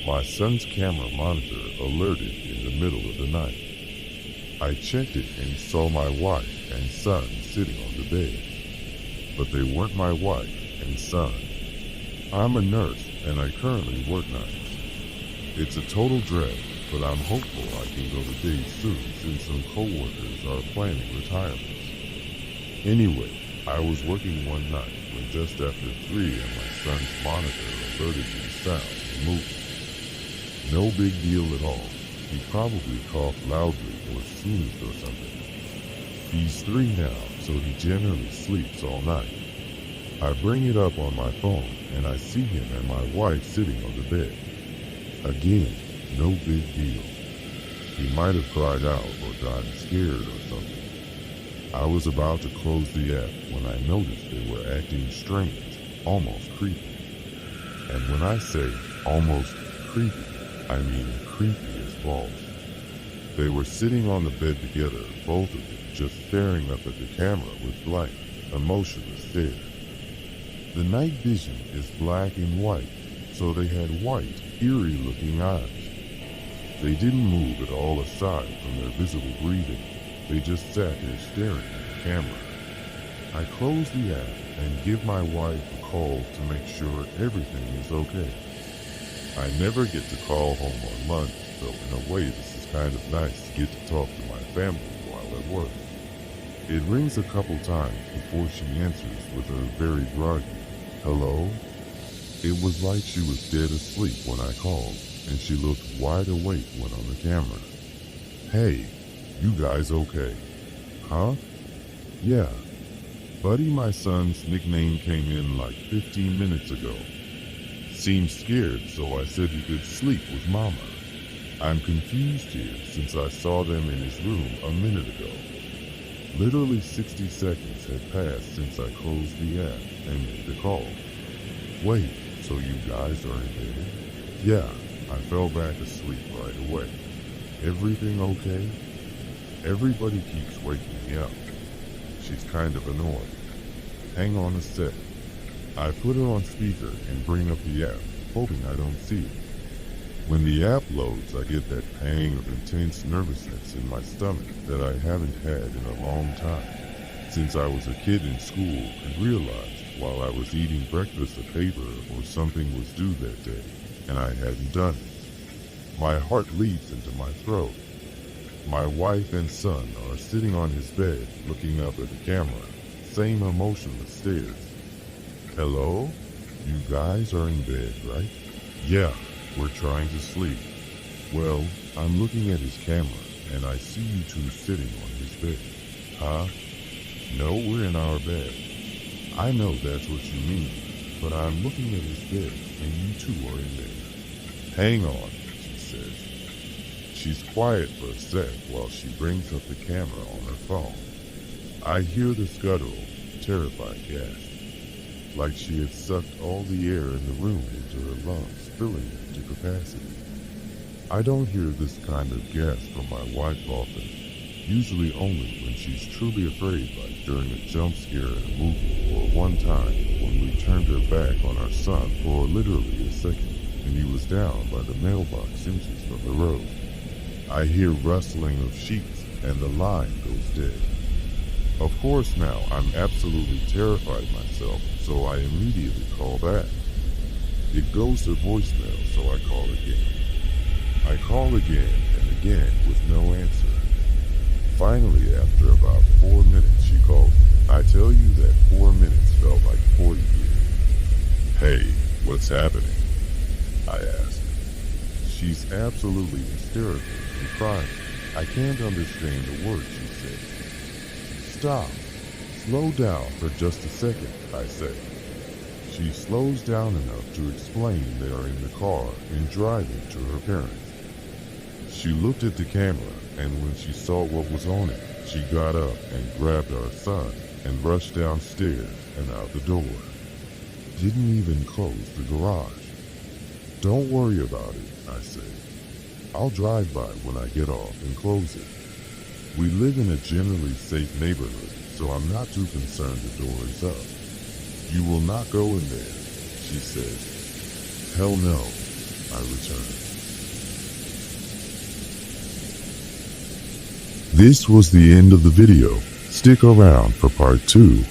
My son's camera monitor alerted in the middle of the night. I checked it and saw my wife and son sitting on the bed. But they weren't my wife and son. I'm a nurse and I currently work nights. It's a total drag, but I'm hopeful I can go to days soon since some coworkers are planning retirements. Anyway, I was working one night when just after 3 and my son's monitor alerted me to sound and movement. No big deal at all. He probably coughed loudly or sneezed or something. He's 3 now, so he generally sleeps all night. I bring it up on my phone and I see him and my wife sitting on the bed. Again, no big deal. He might have cried out or gotten scared or something. I was about to close the app when I noticed they were acting strange, almost creepy. And when I say almost creepy, I mean creepy as balls. They were sitting on the bed together, both of them just staring up at the camera with blank, emotionless stare. The night vision is black and white, so they had white, eerie-looking eyes. They didn't move at all aside from their visible breathing. They just sat there staring at the camera. I close the app and give my wife a call to make sure everything is okay. I never get to call home on lunch, so in a way this is kind of nice to get to talk to my family while at work. It rings a couple times before she answers with a very groggy, "Hello?" It was like she was dead asleep when I called, and she looked wide awake when on the camera. "Hey, you guys okay?" "Huh?" "Yeah. Buddy, my son's nickname came in like 15 minutes ago. Seemed scared, so I said he could sleep with Mama. I'm confused here since I saw them in his room a minute ago." Literally 60 seconds had passed since I closed the app and made the call. "Wait, so you guys are in bed?" "Yeah, I fell back asleep right away. Everything okay?" Everybody keeps waking me up. She's kind of annoyed. "Hang on a sec." I put her on speaker and bring up the app, hoping I don't see it. When the app loads, I get that pang of intense nervousness in my stomach that I haven't had in a long time, since I was a kid in school and realized while I was eating breakfast a paper or something was due that day, and I hadn't done it. My heart leaps into my throat. My wife and son are sitting on his bed looking up at the camera, same emotionless stares. "Hello? You guys are in bed, right?" "Yeah, we're trying to sleep." "Well, I'm looking at his camera and I see you two sitting on his bed." "Huh?" "No, we're in our bed." "I know that's what you mean, but I'm looking at his bed and you two are in there." "Hang on," she says. She's quiet for a sec while she brings up the camera on her phone. I hear the guttural, terrified gasp, like she had sucked all the air in the room into her lungs, filling them to capacity. I don't hear this kind of gasp from my wife often, usually only when she's truly afraid, like during a jump scare in a movie, or one time when we turned her back on our son for literally a second, and he was down by the mailbox inches from the road. I hear rustling of sheets, and the line goes dead. Of course now I'm absolutely terrified myself, so I immediately call back. It goes to voicemail, so I call again. I call again and again with no answer. Finally, after about 4 minutes, she calls me. I tell you that 4 minutes felt like 40 years. "Hey, what's happening?" I ask. She's absolutely hysterical and crying. I can't understand a word she says. "Stop. Slow down for just a second," I say. She slows down enough to explain they are in the car and driving to her parents. She looked at the camera, and when she saw what was on it, she got up and grabbed our son and rushed downstairs and out the door. Didn't even close the garage. "Don't worry about it," I say. "I'll drive by when I get off and close it. We live in a generally safe neighborhood, so I'm not too concerned the door is up." "You will not go in there," she says. "Hell no," I returned. This was the end of the video. Stick around for part 2.